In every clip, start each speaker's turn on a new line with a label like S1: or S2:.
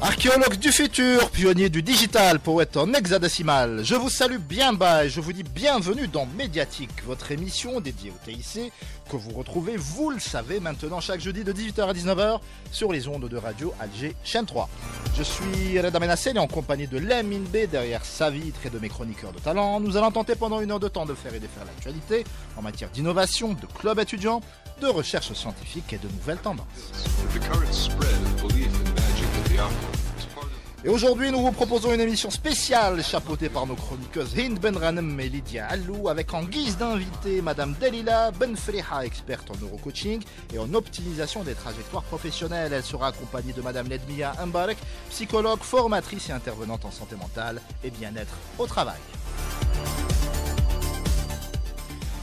S1: Archéologue du futur, pionnier du digital, poète en hexadécimal, je vous salue bien bas et je vous dis bienvenue dans Médiatique, votre émission dédiée au TIC que vous retrouvez, vous le savez, maintenant chaque jeudi de 18h à 19h sur les ondes de radio Alger chaîne 3. Je suis Reda Menassel et en compagnie de Lamine B derrière sa vitre et de mes chroniqueurs de talent, nous allons tenter pendant une heure de temps de faire et défaire l'actualité en matière d'innovation, de club étudiants, de recherche scientifique et de nouvelles tendances. Et aujourd'hui, nous vous proposons une émission spéciale chapeautée par nos chroniqueuses Hind Benranem et Lydia Allou, avec en guise d'invité Madame Delila Benfreha, experte en neurocoaching et en optimisation des trajectoires professionnelles. Elle sera accompagnée de Madame Ledmia Mbarek, psychologue, formatrice et intervenante en santé mentale et bien-être au travail.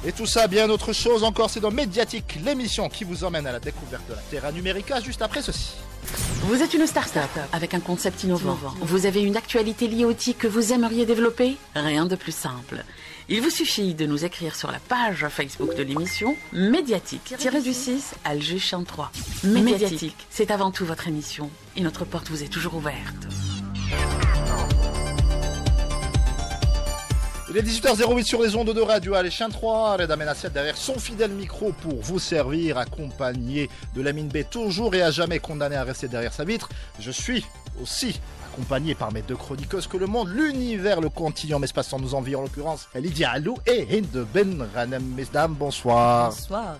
S1: Et tout ça, bien autre chose encore, c'est dans Médiatique, l'émission qui vous emmène à la découverte de la Terra Numérica juste après ceci.
S2: Vous êtes une start-up avec un concept innovant. Vous avez une actualité liée au TIC que vous aimeriez développer? Rien de plus simple. Il vous suffit de nous écrire sur la page Facebook de l'émission Médiatique-du-6 Alger chaîne 3. Médiatique, c'est avant tout votre émission et notre porte vous est toujours ouverte.
S1: Il est 18h08 sur les ondes de radio Alger chaîne 3. Reda Menassel derrière son fidèle micro pour vous servir, accompagné de Lamine B, toujours et à jamais condamné à rester derrière sa vitre. Je suis aussi accompagné par mes deux chroniqueuses que le monde, l'univers, le continuum espace-temps nous envie, en l'occurrence Lydia Allou et Hind Benranem. Mesdames, bonsoir.
S3: Bonsoir.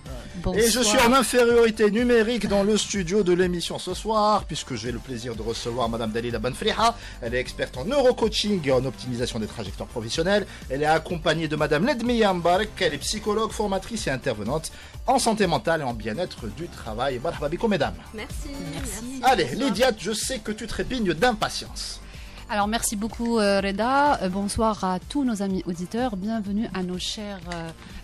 S1: Et je suis en infériorité numérique dans le studio de l'émission ce soir, puisque j'ai le plaisir de recevoir Madame Delila Benfreha. Elle est experte en neurocoaching et en optimisation des trajectoires professionnelles. Elle est accompagnée de Madame Ledmia Mbarek. Elle est psychologue, formatrice et intervenante en santé mentale et en bien-être du travail. Marhaba bikoum, mesdames.
S3: Merci.
S1: Allez, Lydia, je sais que tu trépignes d'impatience.
S3: Alors merci beaucoup Reda, bonsoir à tous nos amis auditeurs, bienvenue à nos chers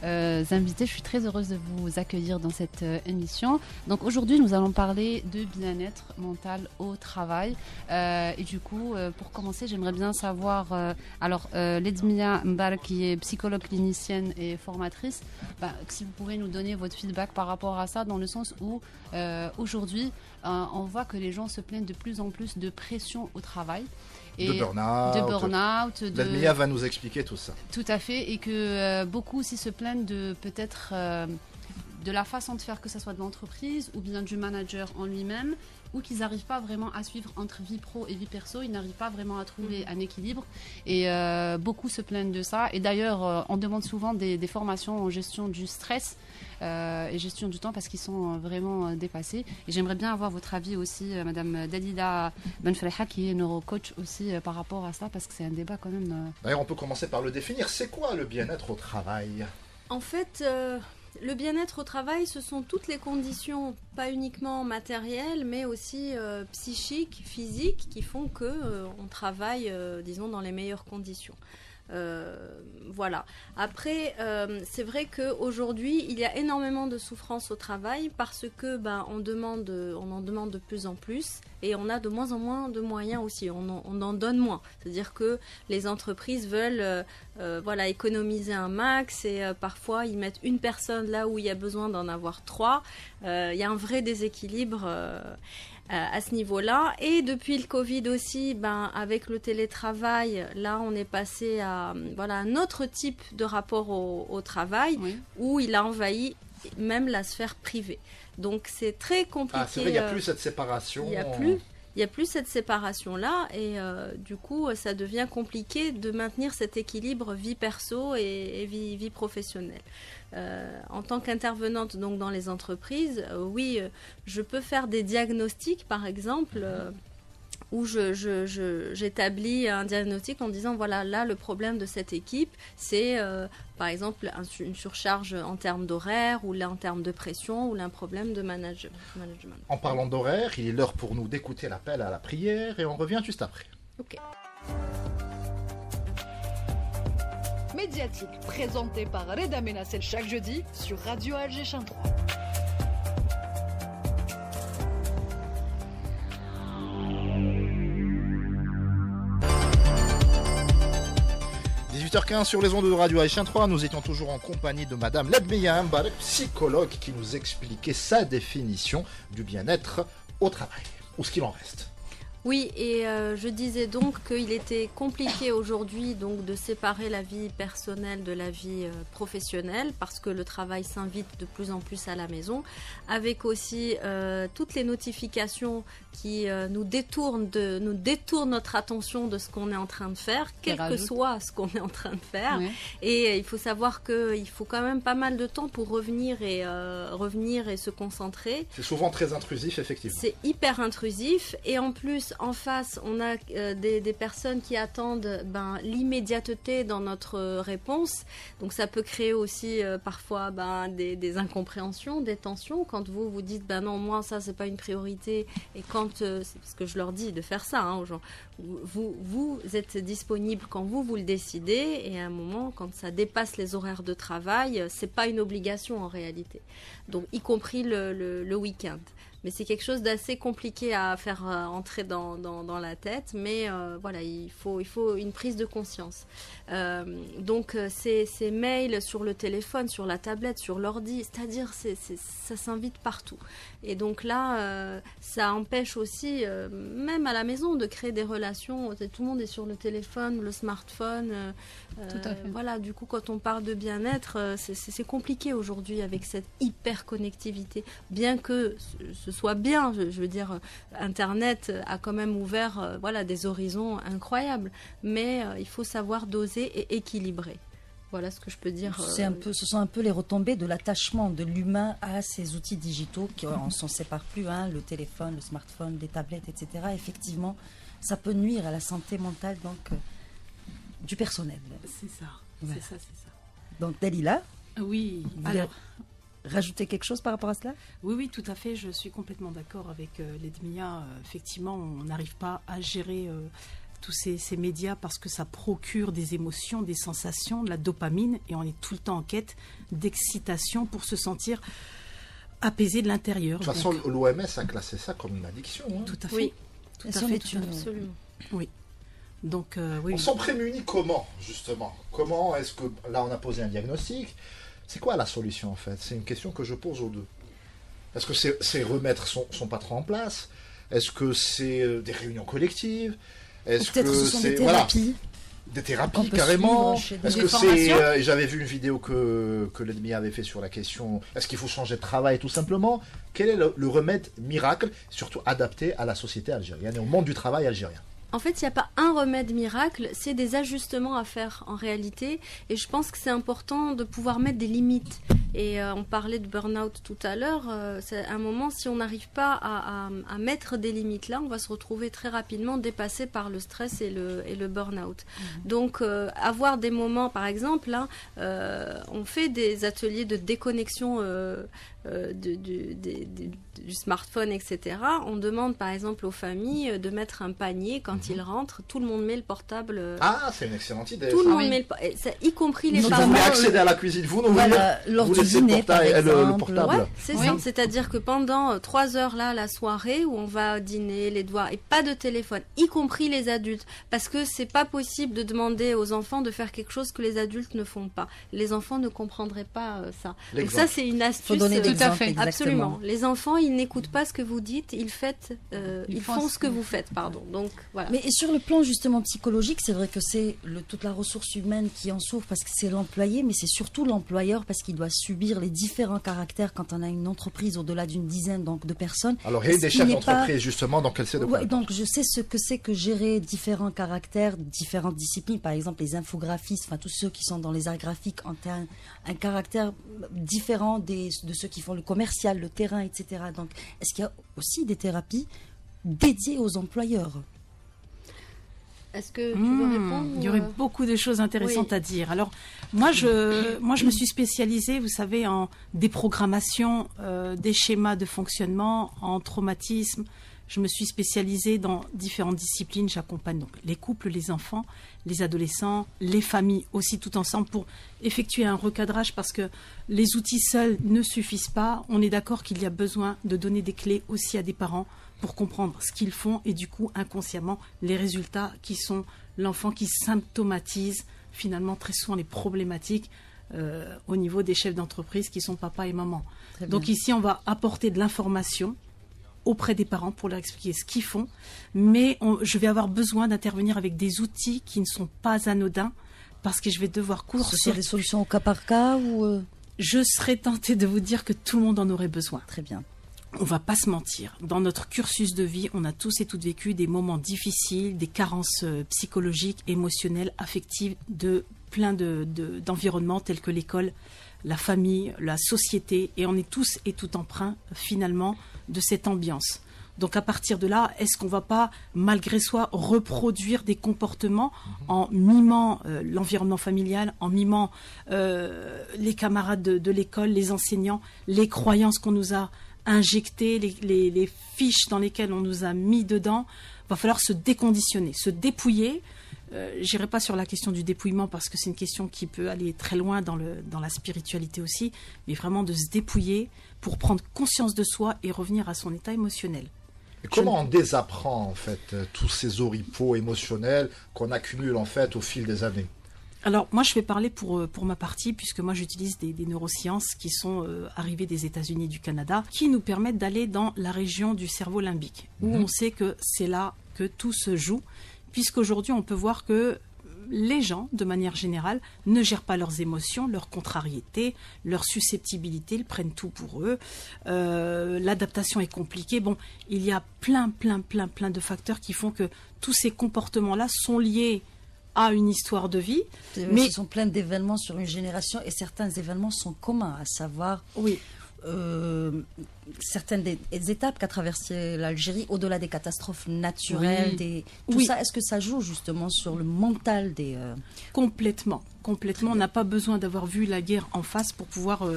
S3: invités. Je suis très heureuse de vous accueillir dans cette émission. Donc aujourd'hui nous allons parler de bien-être mental au travail et du coup pour commencer j'aimerais bien savoir Ledmia Mbarek qui est psychologue clinicienne et formatrice, si vous pouvez nous donner votre feedback par rapport à ça, dans le sens où aujourd'hui on voit que les gens se plaignent de plus en plus de pression au travail. Et
S1: de burn-out. Ledmia va nous expliquer tout ça.
S3: Tout à fait, et que beaucoup aussi se plaignent de peut-être de la façon de faire, que ce soit de l'entreprise ou bien du manager en lui-même, ou qu'ils n'arrivent pas vraiment à suivre entre vie pro et vie perso, ils n'arrivent pas vraiment à trouver un équilibre, et beaucoup se plaignent de ça. Et d'ailleurs, on demande souvent des formations en gestion du stress et gestion du temps, parce qu'ils sont vraiment dépassés. Et j'aimerais bien avoir votre avis aussi, Madame Delila Benfreha, qui est neurocoach aussi, par rapport à ça, parce que c'est un débat quand même.
S1: D'ailleurs, on peut commencer par le définir. C'est quoi le bien-être au travail ?
S4: En fait, le bien-être au travail, ce sont toutes les conditions, pas uniquement matérielles, mais aussi psychiques, physiques, qui font qu'on travaille, disons, dans les meilleures conditions. Voilà. Après, c'est vrai qu'aujourd'hui, il y a énormément de souffrance au travail parce que on en demande de plus en plus, et on a de moins en moins de moyens aussi. On en donne moins. C'est-à-dire que les entreprises veulent économiser un max, et parfois ils mettent une personne là où il y a besoin d'en avoir 3. Il y a un vrai déséquilibre à ce niveau-là. Et depuis le Covid aussi, avec le télétravail, là on est passé à un autre type de rapport au travail, oui, où il a envahi même la sphère privée. Donc c'est très compliqué.
S1: C'est vrai, il n'y a plus cette séparation.
S4: Il n'y a plus cette séparation-là, et du coup, ça devient compliqué de maintenir cet équilibre vie perso et vie professionnelle. En tant qu'intervenante donc dans les entreprises, oui, je peux faire des diagnostics, par exemple, où j'établis un diagnostic en disant, voilà, là, le problème de cette équipe, c'est, par exemple, une surcharge en termes d'horaire, ou là, en termes de pression, ou là, un problème de management.
S1: En parlant d'horaire, il est l'heure pour nous d'écouter l'appel à la prière, et on revient juste après.
S4: Ok.
S5: Médiatique, présenté par Reda Menassel chaque jeudi sur Radio Alger chaîne 3.
S1: Sur les ondes de Radio Alger chaîne 3, nous étions toujours en compagnie de Madame Ledmia Mbarek, psychologue, qui nous expliquait sa définition du bien-être au travail, ou ce qu'il en reste.
S4: Oui, et je disais donc qu'il était compliqué aujourd'hui donc de séparer la vie personnelle de la vie professionnelle parce que le travail s'invite de plus en plus à la maison, avec aussi toutes les notifications qui nous détournent notre attention de ce qu'on est en train de faire, quel que soit ce qu'on est en train de faire. Oui. Et il faut savoir qu'il faut quand même pas mal de temps pour revenir et se concentrer.
S1: C'est souvent très intrusif, effectivement.
S4: C'est hyper intrusif, et en plus, en face, on a des personnes qui attendent l'immédiateté dans notre réponse. Donc ça peut créer aussi parfois des incompréhensions, des tensions. Quand vous dites non, moi ça c'est pas une priorité, et quand c'est ce que je leur dis de faire ça aux gens, vous êtes disponible quand vous le décidez, et à un moment quand ça dépasse les horaires de travail, c'est pas une obligation en réalité. Donc y compris le week-end. Mais c'est quelque chose d'assez compliqué à faire entrer dans la tête. Mais voilà, il faut une prise de conscience. Donc ces mails sur le téléphone, sur la tablette, sur l'ordi, c'est-à-dire ça s'invite partout. Et donc là, ça empêche aussi, même à la maison, de créer des relations. Tout le monde est sur le téléphone, le smartphone.
S3: Tout à fait.
S4: Voilà, du coup, quand on parle de bien-être, c'est compliqué aujourd'hui avec cette hyper-connectivité. Bien que ce soit bien, je veux dire, Internet a quand même ouvert des horizons incroyables. Mais il faut savoir doser et équilibrer. Voilà ce que je peux dire.
S6: Ce sont un peu les retombées de l'attachement de l'humain à ces outils digitaux qui on s'en sépare plus, le téléphone, le smartphone, les tablettes, etc. Effectivement, ça peut nuire à la santé mentale du personnel.
S2: C'est ça.
S6: Voilà.
S2: C'est ça.
S6: Donc Dalila,
S2: oui.
S6: Vous voulez rajouter quelque chose par rapport à cela ?
S7: Oui, tout à fait. Je suis complètement d'accord avec Ledmia. Effectivement, on n'arrive pas à gérer tous ces médias parce que ça procure des émotions, des sensations, de la dopamine, et on est tout le temps en quête d'excitation pour se sentir apaisé de l'intérieur.
S1: De toute façon, l'OMS a classé ça comme une addiction.
S7: Tout à fait.
S4: Oui,
S7: tout à fait.
S4: Absolument.
S7: Oui. Donc, oui.
S1: On s'en prémunit comment, justement ? Comment est-ce que, là, on a posé un diagnostic. C'est quoi la solution, en fait ? C'est une question que je pose aux deux. Est-ce que c'est remettre son patron en place ? Est-ce que c'est des réunions collectives ? Est-ce que
S6: ce sont
S1: c'est
S6: des thérapies ?
S1: Des thérapies, carrément. Est-ce que
S4: c'est...
S1: j'avais vu une vidéo que Ledmia avait fait sur la question, est-ce qu'il faut changer de travail, tout simplement ? Quel est le remède miracle, surtout adapté à la société algérienne et au monde du travail algérien ?
S4: En fait, il n'y a pas un remède miracle, c'est des ajustements à faire en réalité. Et je pense que c'est important de pouvoir mettre des limites. Et on parlait de burn-out tout à l'heure. C'est un moment, si on n'arrive pas à mettre des limites là, on va se retrouver très rapidement dépassé par le stress et le burn-out. Donc, avoir des moments, par exemple, on fait des ateliers de déconnexion du smartphone, etc. On demande par exemple aux familles de mettre un panier quand ils rentrent. Tout le monde met le portable.
S1: C'est une excellente idée.
S4: Tout le monde met y compris les parents.
S1: Vous voulez accéder à la cuisine, vous
S6: lors du dîner, par exemple.
S1: Le portable.
S4: Ouais, c'est ça. C'est-à-dire que pendant 3 heures là, la soirée où on va dîner, les devoirs, et pas de téléphone, y compris les adultes, parce que c'est pas possible de demander aux enfants de faire quelque chose que les adultes ne font pas. Les enfants ne comprendraient pas ça. Donc ça, c'est une astuce.
S6: Tout à fait.
S4: Absolument. Les enfants, ils n'écoutent pas ce que vous dites, ils font ce que vous faites, pardon. Donc voilà.
S6: Mais sur le plan justement psychologique, c'est vrai que c'est toute la ressource humaine qui en souffre parce que c'est l'employé, mais c'est surtout l'employeur parce qu'il doit subir les différents caractères quand on a une entreprise au-delà d'une dizaine de personnes.
S1: Alors il y a des chefs d'entreprise justement, donc elle sait de quoi.
S6: Donc je sais ce que c'est que gérer différents caractères, différentes disciplines, par exemple les infographistes, tous ceux qui sont dans les arts graphiques ont un caractère différent de ceux qui font le commercial, le terrain, etc. Donc, est-ce qu'il y a aussi des thérapies dédiées aux employeurs ?
S4: Est-ce que tu veux répondre ?
S7: Il y aurait beaucoup de choses intéressantes à dire. Alors, moi, je me suis spécialisée, vous savez, en déprogrammation des schémas de fonctionnement, en traumatisme. Je me suis spécialisée dans différentes disciplines. J'accompagne donc les couples, les enfants, les adolescents, les familles aussi tout ensemble pour effectuer un recadrage parce que les outils seuls ne suffisent pas. On est d'accord qu'il y a besoin de donner des clés aussi à des parents pour comprendre ce qu'ils font et du coup inconsciemment les résultats qui sont l'enfant qui symptomatise finalement très souvent les problématiques au niveau des chefs d'entreprise qui sont papa et maman. Donc ici on va apporter de l'information auprès des parents pour leur expliquer ce qu'ils font, mais je vais avoir besoin d'intervenir avec des outils qui ne sont pas anodins, parce que je vais devoir couvrir...
S6: Ce sont des solutions au cas par cas ou...
S7: Je serais tentée de vous dire que tout le monde en aurait besoin.
S6: Très bien.
S7: On va pas se mentir. Dans notre cursus de vie, on a tous et toutes vécu des moments difficiles, des carences psychologiques, émotionnelles, affectives, de plein d'environnements tels que l'école, la famille, la société. Et on est tous et toutes empreints, finalement, de cette ambiance. Donc à partir de là, est-ce qu'on ne va pas, malgré soi, reproduire des comportements en mimant l'environnement familial, en mimant les camarades de l'école, les enseignants, les croyances qu'on nous a injectées, les fiches dans lesquelles on nous a mis dedans? Il va falloir se déconditionner, se dépouiller. J'irai pas sur la question du dépouillement parce que c'est une question qui peut aller très loin dans la spiritualité aussi, mais vraiment de se dépouiller pour prendre conscience de soi et revenir à son état émotionnel.
S1: Et comment on désapprend en fait tous ces oripeaux émotionnels qu'on accumule en fait au fil des années?
S7: Alors moi je vais parler pour ma partie, puisque moi j'utilise des neurosciences qui sont arrivées des États-Unis, du Canada, qui nous permettent d'aller dans la région du cerveau limbique, où on sait que c'est là que tout se joue, puisqu'aujourd'hui on peut voir que les gens, de manière générale, ne gèrent pas leurs émotions, leurs contrariétés, leur susceptibilité, ils prennent tout pour eux. L'adaptation est compliquée. Bon, il y a plein de facteurs qui font que tous ces comportements-là sont liés à une histoire de vie.
S6: Mais ce sont plein d'événements sur une génération et certains événements sont communs, à savoir...
S7: Oui.
S6: Certaines des étapes qu'a traversé l'Algérie, au-delà des catastrophes naturelles, tout ça, est-ce que ça joue justement sur le mental des...
S7: Complètement. On n'a pas besoin d'avoir vu la guerre en face pour pouvoir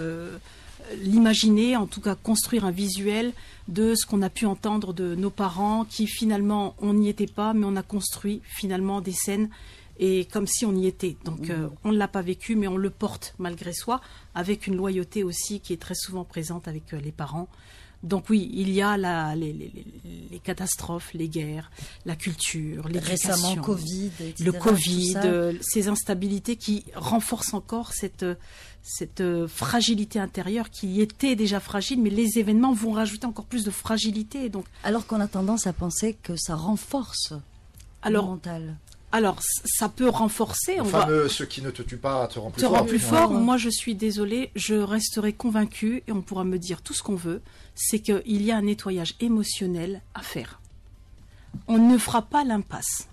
S7: l'imaginer, en tout cas construire un visuel de ce qu'on a pu entendre de nos parents, qui finalement, on n'y était pas, mais on a construit finalement des scènes et comme si on y était. Donc on ne l'a pas vécu, mais on le porte malgré soi, avec une loyauté aussi qui est très souvent présente avec les parents. Donc oui, il y a les catastrophes, les guerres, la culture, l'éducation,
S6: récemment Covid, etc.,
S7: le Covid, ces instabilités qui renforcent encore cette fragilité intérieure qui était déjà fragile, mais les événements vont rajouter encore plus de fragilité. Donc,
S6: alors qu'on a tendance à penser que ça renforce le mental.
S7: Alors, ça peut renforcer.
S1: Ce qui ne te tue pas te rend plus
S7: fort.
S1: Te rend
S7: plus fort. Moi, je suis désolée, je resterai convaincue, et on pourra me dire tout ce qu'on veut, c'est qu'il y a un nettoyage émotionnel à faire. On ne fera pas l'impasse.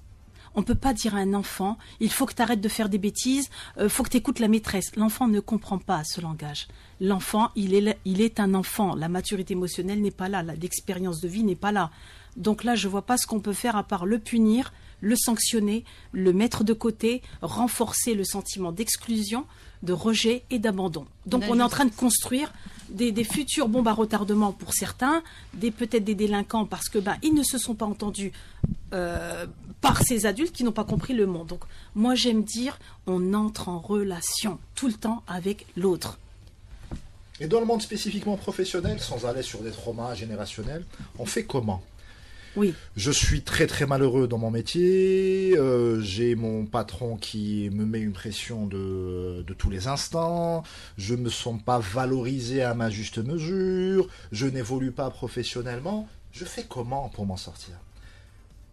S7: On ne peut pas dire à un enfant, il faut que tu arrêtes de faire des bêtises, il faut que tu écoutes la maîtresse. L'enfant ne comprend pas ce langage. L'enfant, il est un enfant. La maturité émotionnelle n'est pas là, l'expérience de vie n'est pas là. Donc là, je ne vois pas ce qu'on peut faire à part le punir, le sanctionner, le mettre de côté, renforcer le sentiment d'exclusion, de rejet et d'abandon. Donc on est en train de construire des futures bombes à retardement pour certains, peut-être des délinquants parce que ils ne se sont pas entendus par ces adultes qui n'ont pas compris le monde. Donc moi j'aime dire, on entre en relation tout le temps avec l'autre.
S1: Et dans le monde spécifiquement professionnel, sans aller sur des traumas générationnels, on fait comment ?
S7: Oui.
S1: Je suis très très malheureux dans mon métier, j'ai mon patron qui me met une pression de tous les instants, je ne me sens pas valorisé à ma juste mesure, je n'évolue pas professionnellement. Je fais comment pour m'en sortir ?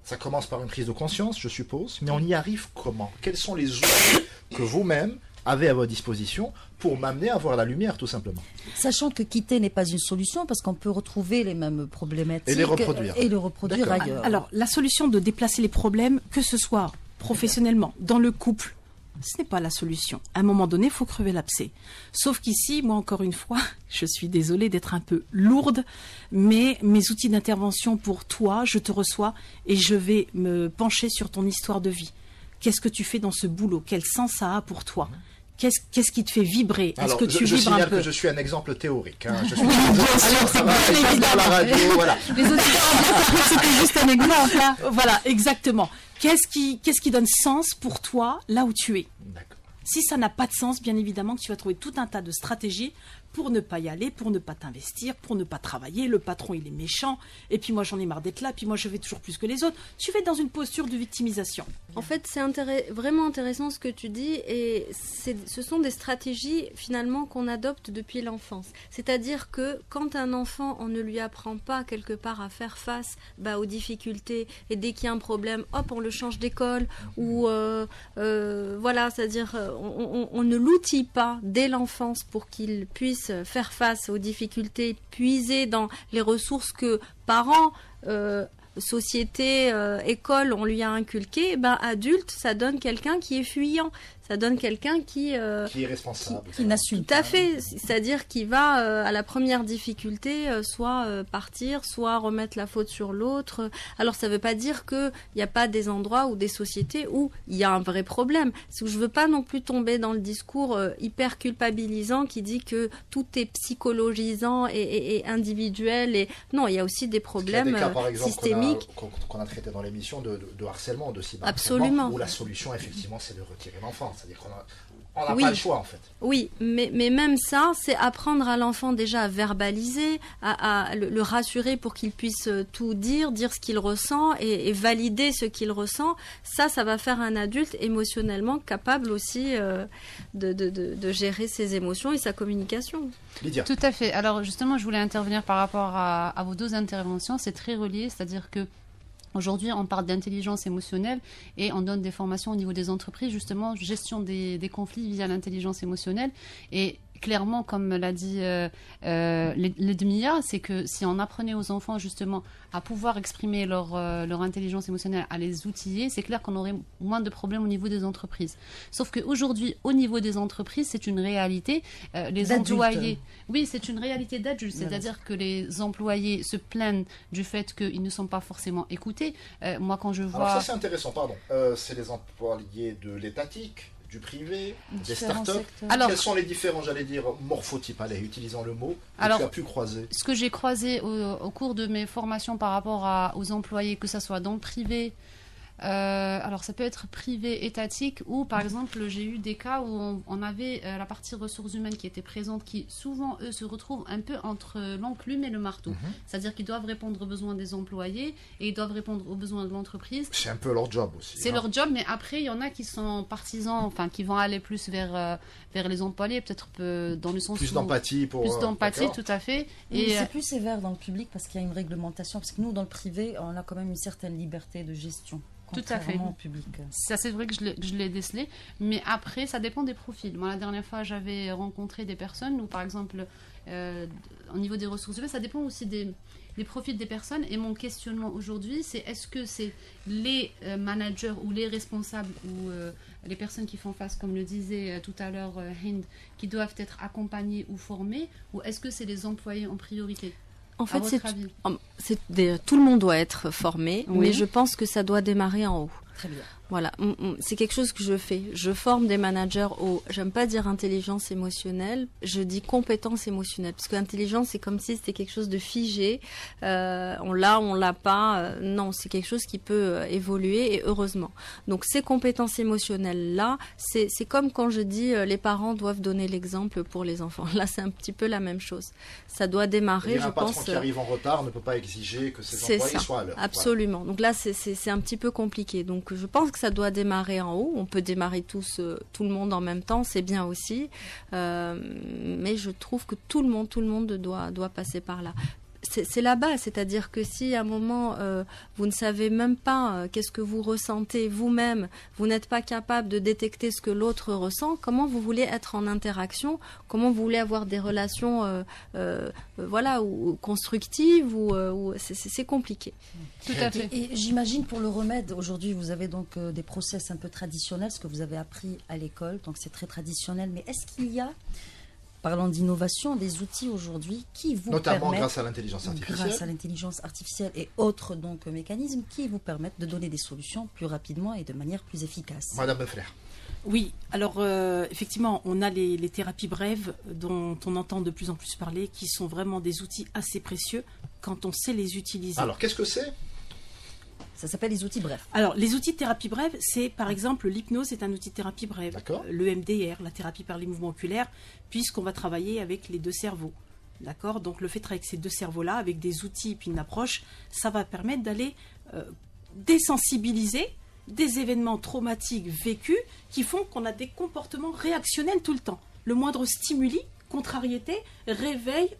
S1: Ça commence par une prise de conscience, je suppose, mais on y arrive comment ? Quels sont les outils que vous-même avez à votre disposition pour m'amener à voir la lumière, tout simplement.
S6: Sachant que quitter n'est pas une solution, parce qu'on peut retrouver les mêmes problématiques.
S1: Et les reproduire.
S6: Et le reproduire ailleurs.
S7: Alors, la solution de déplacer les problèmes, que ce soit professionnellement, dans le couple, ce n'est pas la solution. À un moment donné, il faut crever l'abcès. Sauf qu'ici, moi, encore une fois, je suis désolée d'être un peu lourde, mais mes outils d'intervention pour toi, je te reçois et je vais me pencher sur ton histoire de vie. Qu'est-ce que tu fais dans ce boulot ? Quel sens ça a pour toi ? Qu'est-ce qui te fait vibrer ? Est-ce que tu vibres un peu ?
S1: Que je suis un exemple théorique. Je suis
S7: dans la radio, voilà. Les auditeurs, c'était juste un exemple. Là. Voilà, exactement. Qu'est-ce qui donne sens pour toi là où tu es ?
S1: D'accord.
S7: Si ça n'a pas de sens, bien évidemment que tu vas trouver tout un tas de stratégies pour ne pas y aller, pour ne pas t'investir, pour ne pas travailler. Le patron, il est méchant. Et puis moi, j'en ai marre d'être là. Puis moi, je fais toujours plus que les autres. Tu vas être dans une posture de victimisation.
S4: En fait, c'est vraiment intéressant ce que tu dis. Et ce sont des stratégies, finalement, qu'on adopte depuis l'enfance. C'est-à-dire que quand un enfant, on ne lui apprend pas quelque part à faire face aux difficultés, et dès qu'il y a un problème, hop, on le change d'école, ou voilà, c'est-à-dire on ne l'outille pas dès l'enfance pour qu'il puisse faire face aux difficultés, puiser dans les ressources que parents, société, école, on lui a inculqué. Adulte, ça donne quelqu'un qui est fuyant. Ça donne quelqu'un qui est
S1: responsable.
S6: Qui n'assume
S4: pas. Tout à fait. C'est-à-dire qui va, à la première difficulté, soit partir, soit remettre la faute sur l'autre. Alors, ça ne veut pas dire qu'il n'y a pas des endroits ou des sociétés où il y a un vrai problème. Je ne veux pas non plus tomber dans le discours hyper culpabilisant qui dit que tout est psychologisant et individuel. Et... Non, il y a aussi des problèmes
S1: cas, par exemple,
S4: systémiques.
S1: Qu'on a traité dans l'émission de harcèlement, de cyberharcèlement.
S4: Absolument.
S1: Où la solution, effectivement, c'est de retirer l'enfant. C'est-à-dire qu'on n'a
S4: oui.
S1: pas le choix, en fait.
S4: Oui, mais même ça, c'est apprendre à l'enfant déjà à verbaliser, à le rassurer pour qu'il puisse tout dire ce qu'il ressent et valider ce qu'il ressent. Ça va faire un adulte émotionnellement capable aussi de gérer ses émotions et sa communication.
S1: Lydia.
S3: Tout à fait. Alors justement, je voulais intervenir par rapport à vos deux interventions. C'est très relié, c'est-à-dire que aujourd'hui, on parle d'intelligence émotionnelle et on donne des formations au niveau des entreprises, justement, gestion des conflits via l'intelligence émotionnelle. Et clairement, comme l'a dit Ledmia, c'est que si on apprenait aux enfants justement à pouvoir exprimer leur intelligence émotionnelle, à les outiller, c'est clair qu'on aurait moins de problèmes au niveau des entreprises. Sauf qu'aujourd'hui, au niveau des entreprises, c'est une réalité. Les employés, oui, c'est une réalité d'adulte, c'est-à-dire que les employés se plaignent du fait qu'ils ne sont pas forcément écoutés. Moi, quand je vois...
S1: Alors ça, c'est intéressant, pardon. C'est les employés de l'étatique, du privé, des startups. Quels sont les différents, j'allais dire, morphotypes? Allez, utilisons le mot que tu as pu croiser.
S3: Ce que j'ai croisé au cours de mes formations par rapport aux employés, que ce soit dans le privé, alors ça peut être privé, étatique, ou par exemple j'ai eu des cas où on avait la partie ressources humaines qui était présente, qui souvent eux se retrouvent un peu entre l'enclume et le marteau. C'est-à-dire qu'ils doivent répondre aux besoins des employés et ils doivent répondre aux besoins de l'entreprise.
S1: C'est un peu leur job aussi.
S3: C'est leur job, mais après il y en a qui sont partisans, enfin qui vont aller plus vers les employés, peut-être dans le sens
S1: plus d'empathie pour...
S3: Plus d'empathie, tout à fait.
S6: Et c'est plus sévère dans le public parce qu'il y a une réglementation, parce que nous dans le privé on a quand même une certaine liberté de gestion.
S3: Tout à fait.
S6: Au public.
S3: Ça, c'est vrai que je l'ai décelé. Mais après, ça dépend des profils. Moi, la dernière fois, j'avais rencontré des personnes où, par exemple, au niveau des ressources humaines, ça dépend aussi des profils des personnes. Et mon questionnement aujourd'hui, c'est est-ce que c'est les managers ou les responsables ou les personnes qui font face, comme le disait tout à l'heure Hind, qui doivent être accompagnés ou formés, ou est-ce que c'est les employés en priorité?
S4: En fait, tout le monde doit être formé, oui. Mais je pense que ça doit démarrer en haut.
S6: Très bien.
S4: Voilà, c'est quelque chose que je fais. Je forme des managers j'aime pas dire intelligence émotionnelle, je dis compétence émotionnelle. Parce que l'intelligence, c'est comme si c'était quelque chose de figé. On l'a pas. Non, c'est quelque chose qui peut évoluer et heureusement. Donc ces compétences émotionnelles-là, c'est comme quand je dis les parents doivent donner l'exemple pour les enfants. Là, c'est un petit peu la même chose. Ça doit démarrer, je pense.
S1: Un patron qui arrive en retard ne peut pas exiger que ses employés soient à l'heure.
S4: Absolument. Voilà. Donc là, c'est un petit peu compliqué. Donc je pense que ça doit démarrer en haut. On peut démarrer tout le monde en même temps, c'est bien aussi. Mais je trouve que tout le monde doit passer par là. C'est la base, c'est-à-dire que si à un moment vous ne savez même pas qu'est-ce que vous ressentez vous-même, vous n'êtes pas capable de détecter ce que l'autre ressent, comment vous voulez être en interaction, comment vous voulez avoir des relations ou constructives ou c'est compliqué.
S3: Tout à fait.
S6: Et j'imagine pour le remède, aujourd'hui vous avez donc des process un peu traditionnels, ce que vous avez appris à l'école, donc c'est très traditionnel, mais est-ce qu'il y a, parlant d'innovation, des outils aujourd'hui qui vous
S1: notamment
S6: permettent,
S1: grâce à l'intelligence artificielle.
S6: Grâce à l'intelligence artificielle et autres donc mécanismes qui vous permettent de donner des solutions plus rapidement et de manière plus efficace.
S1: Madame Beffler.
S7: Oui, alors effectivement, on a les thérapies brèves dont on entend de plus en plus parler, qui sont vraiment des outils assez précieux quand on sait les utiliser.
S1: Alors, qu'est-ce que c'est ?
S6: Ça s'appelle les outils brefs.
S7: Alors, les outils de thérapie brève, c'est par exemple l'hypnose est un outil de thérapie brève.
S1: D'accord.
S7: Le MDR, la thérapie par les mouvements oculaires, puisqu'on va travailler avec les deux cerveaux. D'accord. Donc, le fait de travailler avec ces deux cerveaux-là, avec des outils et puis une approche, ça va permettre d'aller désensibiliser des événements traumatiques vécus qui font qu'on a des comportements réactionnels tout le temps. Le moindre stimuli, contrariété, réveille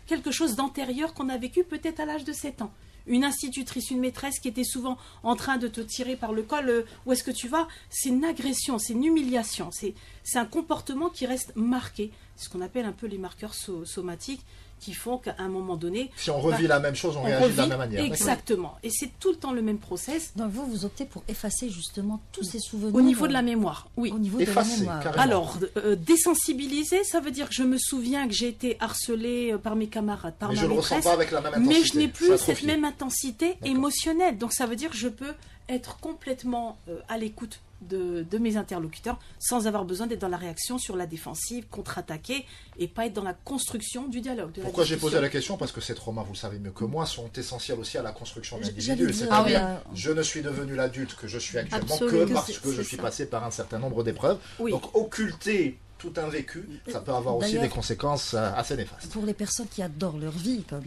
S7: quelque chose d'antérieur qu'on a vécu peut-être à l'âge de 7 ans. Une institutrice, une maîtresse qui était souvent en train de te tirer par le col, où est-ce que tu vas? C'est une agression, c'est une humiliation, c'est un comportement qui reste marqué. C'est ce qu'on appelle un peu les marqueurs somatiques qui font qu'à un moment donné...
S1: Si on revit la même chose, on réagit de la même manière.
S7: Exactement. Et c'est tout le temps le même process.
S6: Donc vous optez pour effacer justement tous ces souvenirs.
S7: Au niveau de la mémoire, oui.
S6: Au niveau
S1: effacer,
S6: de la mémoire.
S1: carrément.
S7: Alors, désensibiliser, ça veut dire que je me souviens que j'ai été harcelée par mes camarades, par
S1: Mais
S7: ma
S1: je ne le
S7: maîtresse,
S1: ressens pas avec la même intensité.
S7: mais je n'ai plus
S1: Ça
S7: cette
S1: atrophie.
S7: même intensité émotionnelle. Donc ça veut dire que je peux être complètement à l'écoute de mes interlocuteurs sans avoir besoin d'être dans la réaction sur la défensive, contre-attaquer et pas être dans la construction du dialogue.
S1: Pourquoi j'ai posé la question? Parce que ces traumas, vous le savez mieux que moi, sont essentiels aussi à la construction de l'individu.
S6: J'allais dire,
S1: C'est-à-dire, je ne suis devenu l'adulte que je suis actuellement
S4: Absolument.
S1: que parce que je suis passé par un certain nombre d'épreuves.
S7: Oui.
S1: Donc occulter tout un vécu, ça peut avoir aussi
S6: D'ailleurs,
S1: des conséquences assez néfastes.
S6: Pour les personnes qui adorent leur vie, comme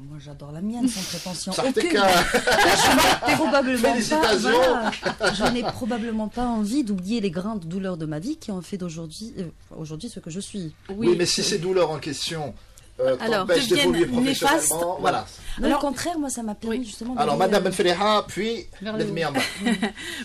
S6: moi j'adore la mienne, sans prétention
S1: Ça
S6: aucune,
S1: fait qu'un-
S6: je n'ai probablement pas,
S1: Félicitations.
S6: voilà, je n'ai probablement pas envie d'oublier les grandes douleurs de ma vie qui ont fait d'aujourd'hui aujourd'hui ce que je suis.
S1: Oui, mais si ces douleurs en question
S4: Alors,
S1: t'empêchent d'évoluer
S7: deviennent néfastes,
S1: professionnellement, voilà.
S6: Non,
S7: Alors-
S6: au contraire, moi ça m'a permis justement
S1: Alors,
S6: d'aller,
S1: Madame Benfeleha, puis
S3: Vers le
S1: l'ennemi
S3: haut.
S1: en bas.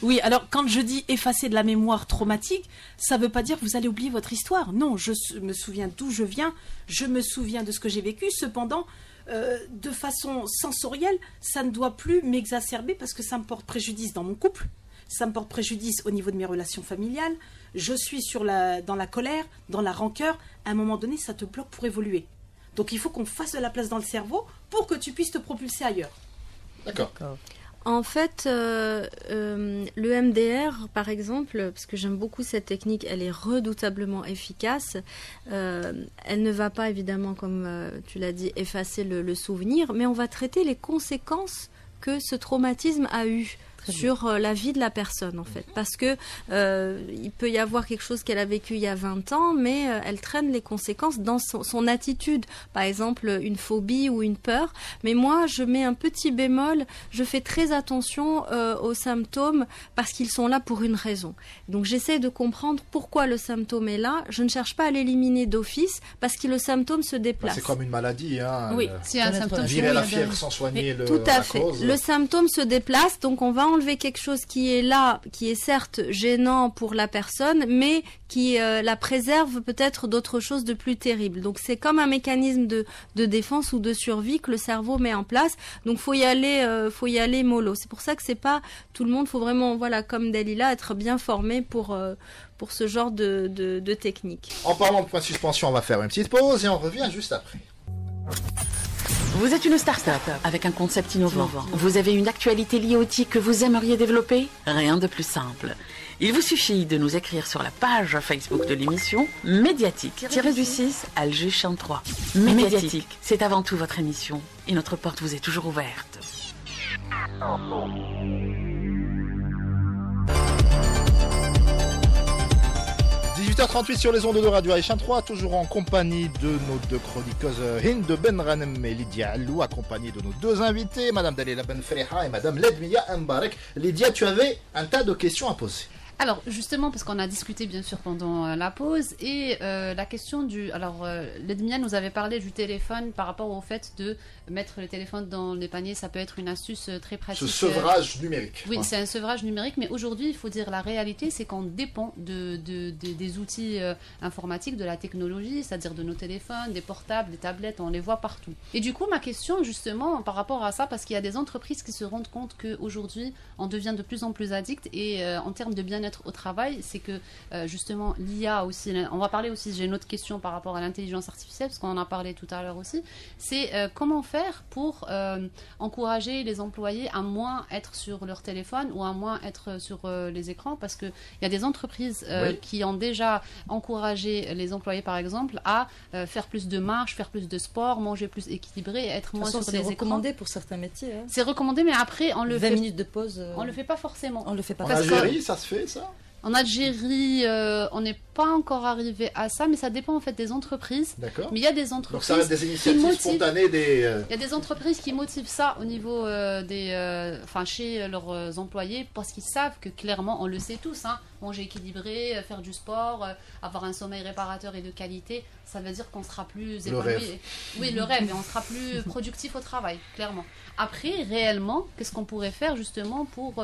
S7: Oui, alors quand je dis effacer de la mémoire traumatique, ça ne veut pas dire que vous allez oublier votre histoire. Non, je me souviens d'où je viens, je me souviens de ce que j'ai vécu. Cependant, de façon sensorielle, ça ne doit plus m'exacerber parce que ça me porte préjudice dans mon couple, ça me porte préjudice au niveau de mes relations familiales. Je suis dans la colère, dans la rancœur. À un moment donné, ça te bloque pour évoluer. Donc il faut qu'on fasse de la place dans le cerveau pour que tu puisses te propulser ailleurs.
S1: D'accord.
S4: En fait, le MDR, par exemple, parce que j'aime beaucoup cette technique, elle est redoutablement efficace. Elle ne va pas, évidemment, comme tu l'as dit, effacer le souvenir, mais on va traiter les conséquences que ce traumatisme a eu sur la vie de la personne, en fait. Parce que il peut y avoir quelque chose qu'elle a vécu il y a 20 ans, mais elle traîne les conséquences dans son attitude. Par exemple, une phobie ou une peur. Mais moi, je mets un petit bémol, je fais très attention aux symptômes parce qu'ils sont là pour une raison. Donc, j'essaie de comprendre pourquoi le symptôme est là. Je ne cherche pas à l'éliminer d'office parce que le symptôme se déplace.
S1: C'est comme une maladie, hein.
S7: Oui,
S3: C'est un symptôme.
S1: Virer la
S3: oui,
S1: fièvre sans soigner
S4: Tout à
S1: la
S4: fait.
S1: cause.
S4: Le symptôme se déplace, donc on va enlever quelque chose qui est là, qui est certes gênant pour la personne, mais qui la préserve peut-être d'autres choses de plus terribles. Donc c'est comme un mécanisme de défense ou de survie que le cerveau met en place. Donc faut y aller mollo. C'est pour ça que c'est pas tout le monde. Faut vraiment, voilà, comme Dalila, être bien formé pour ce genre de technique.
S1: En parlant de point de suspension, on va faire une petite pause et on revient juste après.
S2: Vous êtes une start-up avec un concept innovant. Vous avez une actualité liée au TIC que vous aimeriez développer? Rien de plus simple. Il vous suffit de nous écrire sur la page Facebook de l'émission Médiatique-6 Alger Champ 3. Médiatique, c'est avant tout votre émission et notre porte vous est toujours ouverte.
S1: 18h38 sur les ondes de Radio Aïchan 3, toujours en compagnie de nos deux chroniqueuses Hind Benranem et Lydia Allou, accompagnées de nos deux invités, Madame Dalila Benfeleha et Madame Ledmia Mbarek. Lydia, tu avais un tas de questions à poser.
S3: Alors, justement, parce qu'on a discuté, bien sûr, pendant la pause, et la question du... Alors, Ledmia nous avait parlé du téléphone par rapport au fait de mettre le téléphone dans les paniers. Ça peut être une astuce très pratique.
S1: Ce sevrage numérique.
S3: Oui, c'est un sevrage numérique, mais aujourd'hui, il faut dire la réalité, c'est qu'on dépend des outils informatiques, de la technologie, c'est-à-dire de nos téléphones, des portables, des tablettes, on les voit partout. Et du coup, ma question, justement, par rapport à ça, parce qu'il y a des entreprises qui se rendent compte qu'aujourd'hui, on devient de plus en plus addict, et en termes de bien-être bien-être au travail, c'est que justement l'IA aussi, on va parler aussi, j'ai une autre question par rapport à l'intelligence artificielle, parce qu'on en a parlé tout à l'heure aussi, c'est comment faire pour encourager les employés à moins être sur leur téléphone ou à moins être sur les écrans, parce qu'il y a des entreprises qui ont déjà encouragé les employés, par exemple, à faire plus de marche, faire plus de sport, manger plus équilibré, être moins sur les écrans.
S6: C'est recommandé pour certains métiers. Hein.
S3: C'est recommandé, mais après, on le
S6: 20
S3: fait...
S6: minutes de pause.
S3: On le fait pas forcément.
S6: On le fait pas.
S1: En Algérie, ça se fait, ça?
S3: En Algérie, on n'est pas encore arrivé à ça, mais ça dépend en fait des entreprises.
S1: D'accord.
S3: Mais il y a des entreprises.
S1: Donc ça reste des initiatives spontanées des.
S3: Il y a des entreprises qui motivent ça au niveau chez leurs employés, parce qu'ils savent que clairement, on le sait tous, hein, manger équilibré, faire du sport, avoir un sommeil réparateur et de qualité, ça veut dire qu'on sera plus épanoui. Oui, le rêve, et on sera plus productif au travail, clairement. Après, réellement, qu'est-ce qu'on pourrait faire justement pour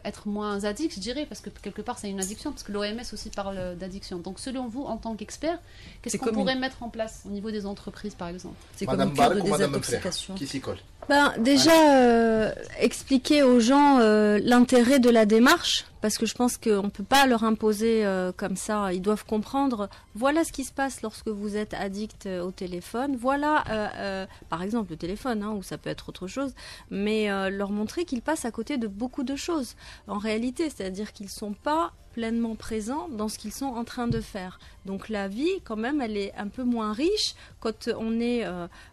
S3: être moins addict, je dirais, parce que quelque part c'est une addiction, parce que l'OMS aussi parle d'addiction. Donc selon vous, en tant qu'expert, qu'est-ce qu'on pourrait mettre en place au niveau des entreprises, par exemple?
S6: C'est comme une cure de désintoxication.
S1: Qui s'y colle?
S4: Déjà, expliquer aux gens l'intérêt de la démarche, parce que je pense qu'on ne peut pas leur imposer comme ça. Ils doivent comprendre, voilà ce qui se passe lorsque vous êtes addict au téléphone. Voilà, par exemple, le téléphone, hein, ou ça peut être autre chose, mais leur montrer qu'ils passent à côté de beaucoup de choses, en réalité. C'est-à-dire qu'ils ne sont pas pleinement présents dans ce qu'ils sont en train de faire. Donc la vie, quand même, elle est un peu moins riche quand on est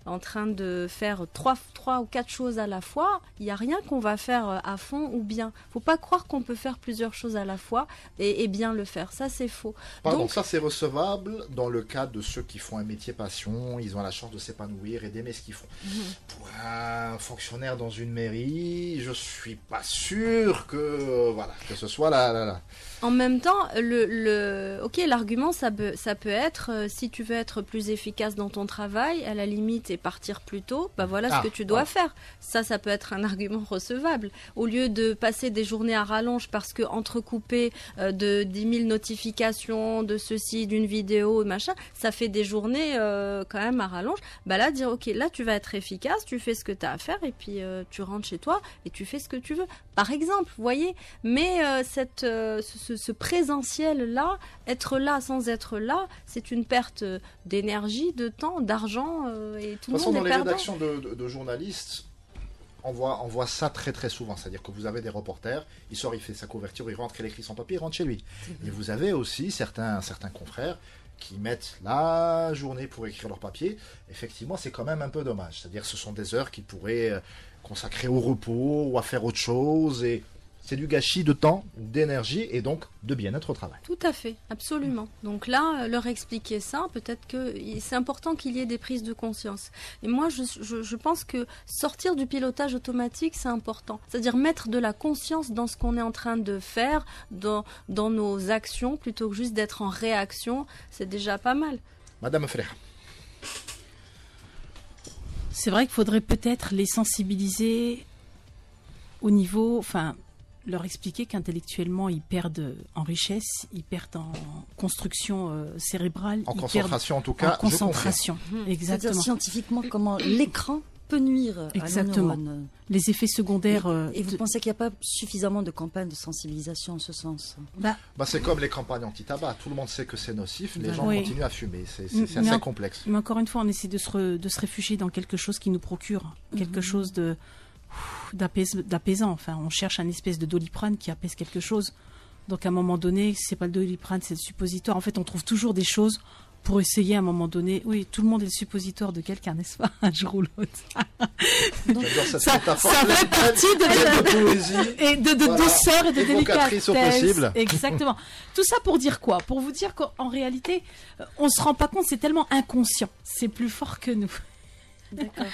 S4: en train de faire trois ou quatre choses à la fois. Il n'y a rien qu'on va faire à fond ou bien. Il ne faut pas croire qu'on peut faire plusieurs choses à la fois et bien le faire. Ça, c'est faux.
S1: Donc ça, c'est recevable dans le cas de ceux qui font un métier passion, ils ont la chance de s'épanouir et d'aimer ce qu'ils font. Pour un fonctionnaire dans une mairie, je suis pas sûr que ce soit là.
S4: En même temps, l'argument, ça peut être, si tu veux être plus efficace dans ton travail, à la limite, et partir plus tôt, voilà ce que tu dois faire. Ça peut être un argument recevable. Au lieu de passer des journées à rallonge parce que entrecoupé de 10 000 notifications, de ceci, d'une vidéo, machin, ça fait des journées quand même à rallonge. Là, dire, ok, là, tu vas être efficace, tu fais ce que tu as à faire, et puis tu rentres chez toi et tu fais ce que tu veux. Par exemple, vous voyez, mais ce présentiel-là, être là sans être là, c'est une perte d'énergie, de temps, d'argent, et tout le monde est perdant.
S1: Dans les rédactions de journalistes, on voit ça très très souvent. C'est-à-dire que vous avez des reporters, il sort, il fait sa couverture, il rentre, il écrit son papier, il rentre chez lui. Et vous avez aussi certains confrères qui mettent la journée pour écrire leur papier. Effectivement, c'est quand même un peu dommage. C'est-à-dire que ce sont des heures qu'ils pourraient consacrer au repos ou à faire autre chose, et c'est du gâchis de temps, d'énergie et donc de bien-être au travail.
S4: Tout à fait, absolument. Donc là, leur expliquer ça, peut-être que c'est important qu'il y ait des prises de conscience. Et moi, je pense que sortir du pilotage automatique, c'est important. C'est-à-dire mettre de la conscience dans ce qu'on est en train de faire, dans nos actions, plutôt que juste d'être en réaction, c'est déjà pas mal.
S1: Madame Frère.
S7: C'est vrai qu'il faudrait peut-être les sensibiliser au niveau... leur expliquer qu'intellectuellement, ils perdent en richesse, ils perdent en construction cérébrale.
S1: En concentration, en tout cas.
S7: En concentration, exactement.
S6: C'est-à-dire scientifiquement comment l'écran peut nuire à nos neurones.
S7: Les effets secondaires...
S6: Et vous pensez qu'il n'y a pas suffisamment de campagnes de sensibilisation en ce sens?
S1: C'est comme les campagnes anti-tabac. Tout le monde sait que c'est nocif, les gens continuent à fumer. C'est assez complexe.
S7: Mais encore une fois, on essaie de se réfugier dans quelque chose qui nous procure quelque chose d'apaisant. Enfin, on cherche un espèce de Doliprane qui apaise quelque chose. Donc à un moment donné, c'est pas le Doliprane, c'est le suppositoire. En fait, on trouve toujours des choses pour essayer à un moment donné. Oui, tout le monde est le suppositoire de quelqu'un, n'est-ce pas, un jour ou l'autre. ça fait partie de poésie et de douceur et de délicatesse.
S1: Au possible.
S7: Exactement. Tout ça pour dire quoi? Pour vous dire qu'en réalité, on se rend pas compte, c'est tellement inconscient. C'est plus fort que nous.
S6: D'accord.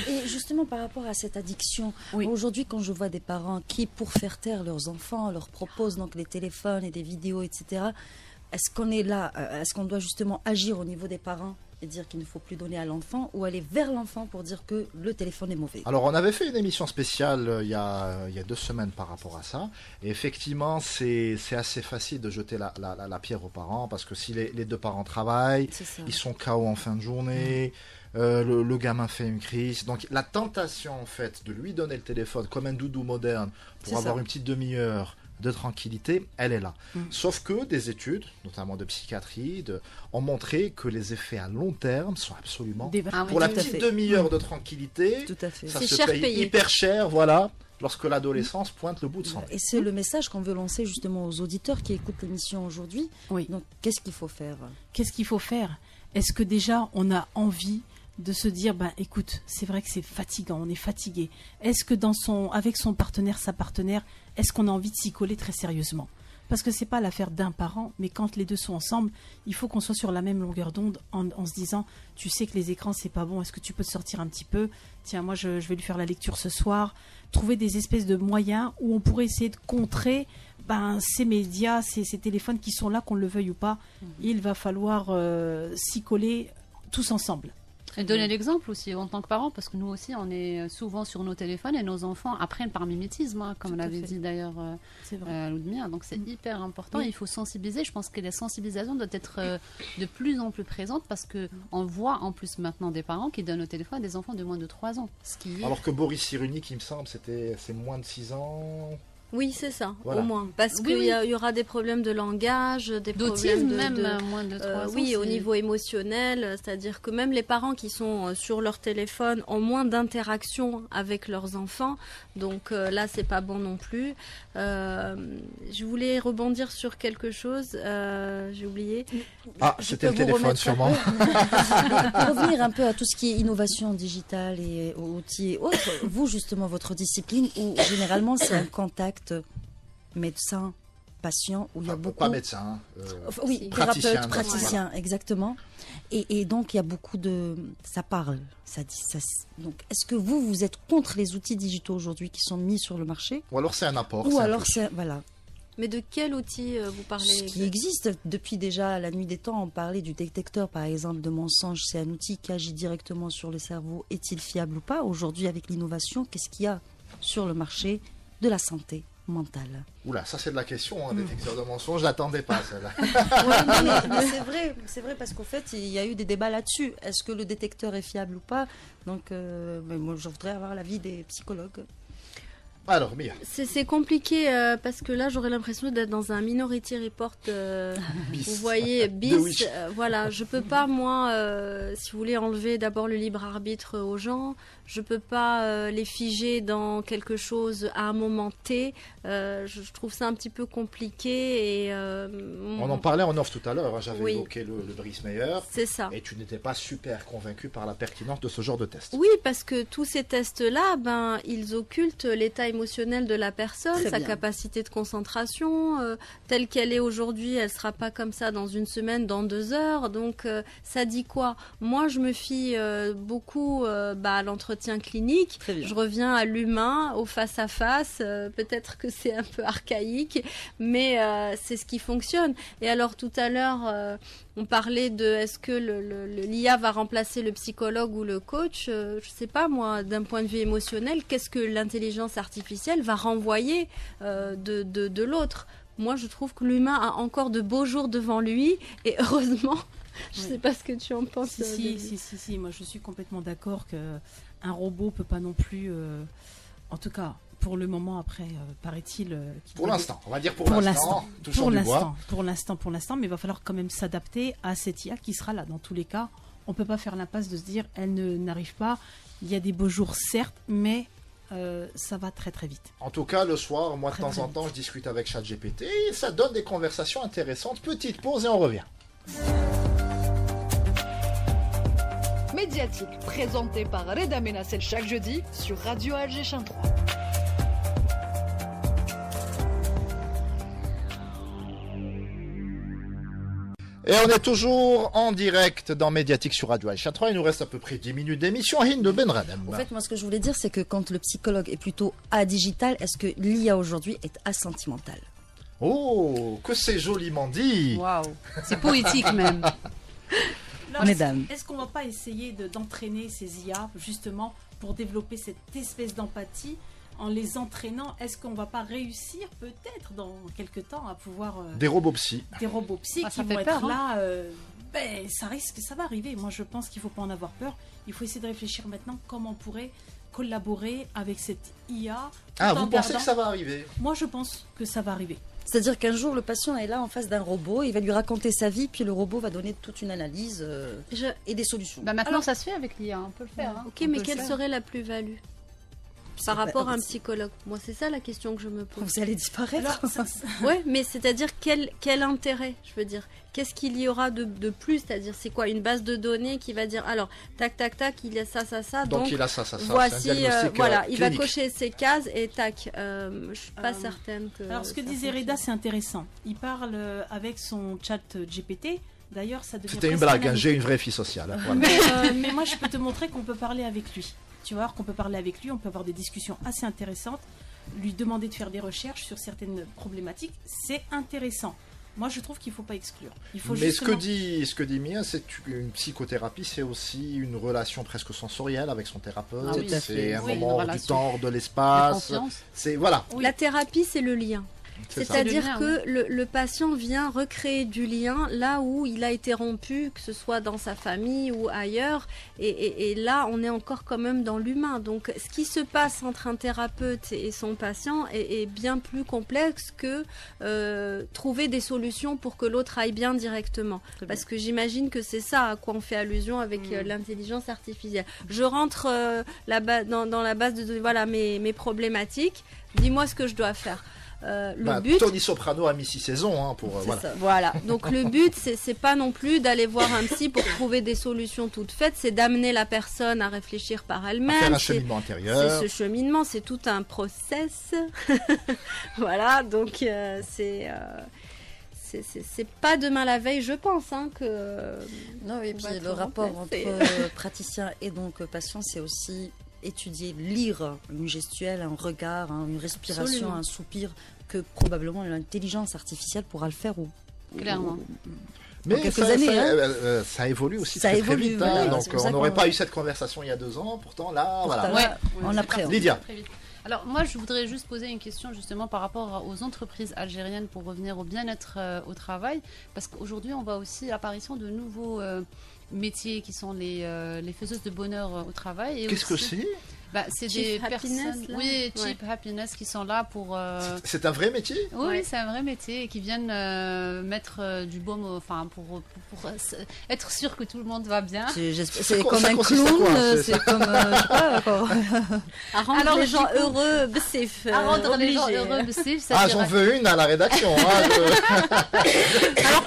S6: Et justement par rapport à cette addiction, aujourd'hui quand je vois des parents qui, pour faire taire leurs enfants, leur proposent donc des téléphones et des vidéos, etc., est-ce qu'on est là, est-ce qu'on doit justement agir au niveau des parents et dire qu'il ne faut plus donner à l'enfant, ou aller vers l'enfant pour dire que le téléphone est mauvais?
S1: Alors on avait fait une émission spéciale il y a 2 semaines par rapport à ça, et effectivement c'est assez facile de jeter la pierre aux parents, parce que si les 2 parents travaillent, ils sont KO en fin de journée. Le gamin fait une crise, donc la tentation en fait de lui donner le téléphone comme un doudou moderne pour avoir une petite demi-heure de tranquillité, elle est là. Sauf que des études, notamment de psychiatrie, ont montré que les effets à long terme sont absolument... pour la petite demi-heure de tranquillité, ça se paye hyper cher, voilà, lorsque l'adolescence pointe le bout de son nez.
S6: Et c'est le message qu'on veut lancer justement aux auditeurs qui écoutent l'émission aujourd'hui.
S7: Oui.
S6: Donc, qu'est-ce qu'il faut faire?
S7: Qu'est-ce qu'il faut faire? Est-ce que déjà, on a envie de se dire, écoute, c'est vrai que c'est fatigant, on est fatigué. Est-ce que avec son partenaire, sa partenaire, est-ce qu'on a envie de s'y coller très sérieusement? Parce que c'est pas l'affaire d'un parent, mais quand les deux sont ensemble, il faut qu'on soit sur la même longueur d'onde en se disant, tu sais que les écrans c'est pas bon, est-ce que tu peux te sortir un petit peu? Tiens, moi je vais lui faire la lecture ce soir. Trouver des espèces de moyens où on pourrait essayer de contrer ces médias, ces téléphones qui sont là, qu'on le veuille ou pas. Il va falloir s'y coller tous ensemble.
S3: Et donner l'exemple aussi en tant que parents, parce que nous aussi, on est souvent sur nos téléphones et nos enfants apprennent par mimétisme, comme l'avait dit d'ailleurs Ludmilla. Donc c'est hyper important. Oui. Il faut sensibiliser. Je pense que la sensibilisation doit être de plus en plus présente parce qu'on voit en plus maintenant des parents qui donnent au téléphone à des enfants de moins de 3 ans.
S1: Alors que Boris Cyrulnik, il me semble, c'est moins de 6 ans.
S4: Oui, c'est ça, au moins. Parce qu'il y aura des problèmes de langage, des problèmes
S3: même moins de 3 ans.
S4: Oui, au niveau émotionnel, c'est-à-dire que même les parents qui sont sur leur téléphone ont moins d'interaction avec leurs enfants. Donc là, c'est pas bon non plus. Je voulais rebondir sur quelque chose, j'ai oublié.
S1: C'était le téléphone sûrement.
S6: Pour revenir un peu à tout ce qui est innovation digitale et outils et autres, vous justement, votre discipline, où généralement c'est un contact médecin, patient, où il y a beaucoup...
S1: Pas médecin,
S6: oui, thérapeute, praticien, exactement. Et donc, il y a beaucoup de... Ça parle, ça dit... Donc, est-ce que vous êtes contre les outils digitaux aujourd'hui qui sont mis sur le marché?
S1: Ou alors c'est un apport.
S6: Ou alors c'est... Voilà.
S4: Mais de quel outil vous parlez?
S6: Ce qui existe depuis déjà la nuit des temps, on parlait du détecteur par exemple de mensonges, c'est un outil qui agit directement sur le cerveau. Est-il fiable ou pas? Aujourd'hui, avec l'innovation, qu'est-ce qu'il y a sur le marché de la santé mentale?
S1: Oula, ça c'est de la question, détecteur de mensonges, je l'attendais pas celle-là.
S6: mais c'est vrai parce qu'au fait, il y a eu des débats là-dessus. Est-ce que le détecteur est fiable ou pas? Donc, moi, je voudrais avoir l'avis des psychologues.
S1: Alors, Mia.
S4: C'est compliqué parce que là, j'aurais l'impression d'être dans un Minority Report. Vous voyez, bis. Voilà, je peux pas, moi, si vous voulez, enlever d'abord le libre arbitre aux gens. Je peux pas les figer dans quelque chose à un moment T. Je trouve ça un petit peu compliqué. Et,
S1: on en parlait en off tout à l'heure. J'avais évoqué le Brice Meyer.
S4: C'est ça.
S1: Et tu n'étais pas super convaincu par la pertinence de ce genre de test.
S4: Oui, parce que tous ces tests-là, ils occultent l'état émotionnel de la personne, sa capacité de concentration. Telle qu'elle est aujourd'hui, elle ne sera pas comme ça dans une semaine, dans 2 heures. Donc, ça dit quoi? Moi, je me fie beaucoup à l'entretien clinique. Je reviens à l'humain, au face-à-face. Peut-être que c'est un peu archaïque, mais c'est ce qui fonctionne. Et alors, tout à l'heure, on parlait de est-ce que l'IA va remplacer le psychologue ou le coach? Je ne sais pas, moi, d'un point de vue émotionnel, qu'est-ce que l'intelligence artificielle va renvoyer de l'autre? Moi, je trouve que l'humain a encore de beaux jours devant lui, et heureusement, je ne sais pas ce que tu en penses.
S7: Si, moi je suis complètement d'accord qu'un robot peut pas non plus, en tout cas pour le moment après, paraît-il...
S1: pour l'instant, on va dire pour l'instant,
S7: pour l'instant, mais il va falloir quand même s'adapter à cette IA qui sera là. Dans tous les cas, on ne peut pas faire l'impasse de se dire elle n'arrive pas, il y a des beaux jours certes, mais... ça va très très vite.
S1: En tout cas, le soir, moi de temps en temps, je discute avec ChatGPT et ça donne des conversations intéressantes. Petite pause et on revient.
S5: Médiatique, présenté par Reda Ménacel chaque jeudi sur Radio Alger 3.
S1: Et on est toujours en direct dans Médiatique sur Radio Alger 3. Il nous reste à peu près 10 minutes d'émission. Hind Benradem.
S6: En fait, moi, ce que je voulais dire, c'est que quand le psychologue est plutôt adigital, est-ce que l'IA aujourd'hui est asentimentale?
S1: Oh, que c'est joliment dit.
S3: Waouh, c'est poétique même.
S7: Alors,
S6: mesdames.
S7: Est-ce qu'on ne va pas essayer d'entraîner ces IA justement pour développer cette espèce d'empathie en les entraînant? Est-ce qu'on ne va pas réussir peut-être dans quelques temps à pouvoir...
S1: des robots psy.
S7: Des robots psy qui vont être là. Ça va arriver. Moi, je pense qu'il ne faut pas en avoir peur. Il faut essayer de réfléchir maintenant comment on pourrait collaborer avec cette IA.
S1: Ah,
S7: tout en
S1: vous pensez que
S7: gardant-
S1: ça va arriver?
S7: Moi, je pense que ça va arriver.
S6: C'est-à-dire qu'un jour, le patient est là en face d'un robot, il va lui raconter sa vie, puis le robot va donner toute une analyse et des solutions.
S3: Bah maintenant,
S7: Alors-
S3: ça se fait avec l'IA, on peut le faire. Hein.
S4: Ok,
S3: On
S4: mais
S3: peut le
S4: quelle
S3: faire.
S4: serait la plus-value par rapport à un psychologue? Moi, c'est ça la question que je me pose.
S6: Vous allez disparaître.
S4: Ouais, mais c'est-à-dire quel intérêt, je veux dire. Qu'est-ce qu'il y aura de plus? C'est-à-dire, c'est quoi? Une base de données qui va dire, alors, tac, tac, tac, il y a ça, ça, ça.
S1: Donc il a ça.
S4: Voici,
S1: c'est un diagnostic,
S4: voilà, il va
S1: clinique.
S4: cocher ses cases et tac. Je suis pas certaine que.
S7: Alors, ce que
S4: ça
S7: disait
S4: fonctionne.
S7: Reda, c'est intéressant. Il parle avec son chat GPT. D'ailleurs, ça devient
S1: C'était une
S7: presque
S1: blague,
S7: un
S1: hein,
S7: ami.
S1: j'ai une vraie fille sociale. Voilà.
S7: Mais moi, je peux te montrer qu'on peut parler avec lui. Tu vas voir qu'on peut parler avec lui, on peut avoir des discussions assez intéressantes, lui demander de faire des recherches sur certaines problématiques. C'est intéressant. Moi, je trouve qu'il ne faut pas exclure. Il faut
S1: Mais
S7: justement...
S1: ce que dit Mia, c'est qu'une psychothérapie, c'est aussi une relation presque sensorielle avec son thérapeute.
S3: Ah oui, tout à
S1: c'est
S3: fait.
S1: un
S3: Oui,
S1: moment
S3: une
S1: hors du
S3: relation.
S1: temps, hors de
S3: La
S1: l'espace.
S3: confiance.
S1: C'est voilà.
S7: Oui.
S4: La thérapie, c'est le lien.
S1: C'est ça.
S4: C'est-à-dire
S3: C'est le lien,
S4: que le patient vient recréer du lien là où il a été rompu, que ce soit dans sa famille ou ailleurs. Et là, on est encore quand même dans l'humain. Donc, ce qui se passe entre un thérapeute et son patient est bien plus complexe que trouver des solutions pour que l'autre aille bien directement. Parce que j'imagine que c'est ça à quoi on fait allusion avec l'intelligence artificielle. Je rentre dans la base de données, voilà mes problématiques. Dis-moi ce que je dois faire. Le but,
S1: Tony Soprano a mis 6 saisons hein, pour
S6: C'est
S1: voilà.
S6: ça.
S4: voilà. Donc le but, c'est pas non plus d'aller voir un psy pour trouver des solutions toutes faites, c'est d'amener la personne à réfléchir par
S1: À
S4: elle-même.
S1: faire un
S4: C'est
S1: cheminement intérieur.
S4: ce cheminement, c'est tout un process. Voilà, donc c'est pas demain la veille, je pense, hein, que.
S6: Non, et
S4: on va
S6: puis
S4: être
S6: le rapport entre
S4: remplacé.
S6: praticien et donc patient, c'est aussi étudier, lire une gestuelle, un regard, une respiration,
S4: Absolument.
S6: un soupir, que probablement l'intelligence artificielle pourra le faire.
S3: Clairement.
S1: Mais
S6: quelques
S1: ça,
S6: années,
S1: ça,
S6: hein.
S1: ça évolue aussi
S6: Ça
S1: très,
S6: évolue,
S1: très vite.
S6: voilà,
S1: hein, donc
S6: c'est pour ça
S1: on n'aurait
S6: qu'on-
S1: pas eu cette conversation il y a 2 ans. Pourtant là, voilà.
S6: Ouais,
S3: on
S6: on appréhende.
S1: Lydia.
S3: Très vite. Alors moi, je voudrais juste poser une question justement par rapport aux entreprises algériennes pour revenir au bien-être au travail, parce qu'aujourd'hui, on voit aussi l'apparition de nouveaux métiers qui sont les faiseuses de bonheur au travail. Et
S1: Qu'est-ce que
S3: aussi-
S1: c'est?
S3: C'est
S4: Cheap
S3: des
S4: happiness,
S3: personnes,
S4: là
S3: oui,
S4: Ouais.
S3: cheap happiness, qui sont là pour.
S1: C'est un vrai métier?
S3: Oui,
S4: Ouais.
S3: c'est un vrai métier et qui viennent mettre du baume, enfin pour être sûr que tout le monde va bien.
S6: C'est
S1: quoi-
S6: comme
S1: ça
S6: un
S1: consiste à
S6: clown,
S1: quoi, c'est
S6: c'est comme, je sais pas, quoi.
S4: À rendre
S3: Alors,
S4: les
S3: du
S4: gens
S3: coup,
S4: heureux, c'est
S3: À rendre les gens
S4: obligé.
S3: heureux, c'est
S1: Ah, j'en veux une à la rédaction. hein,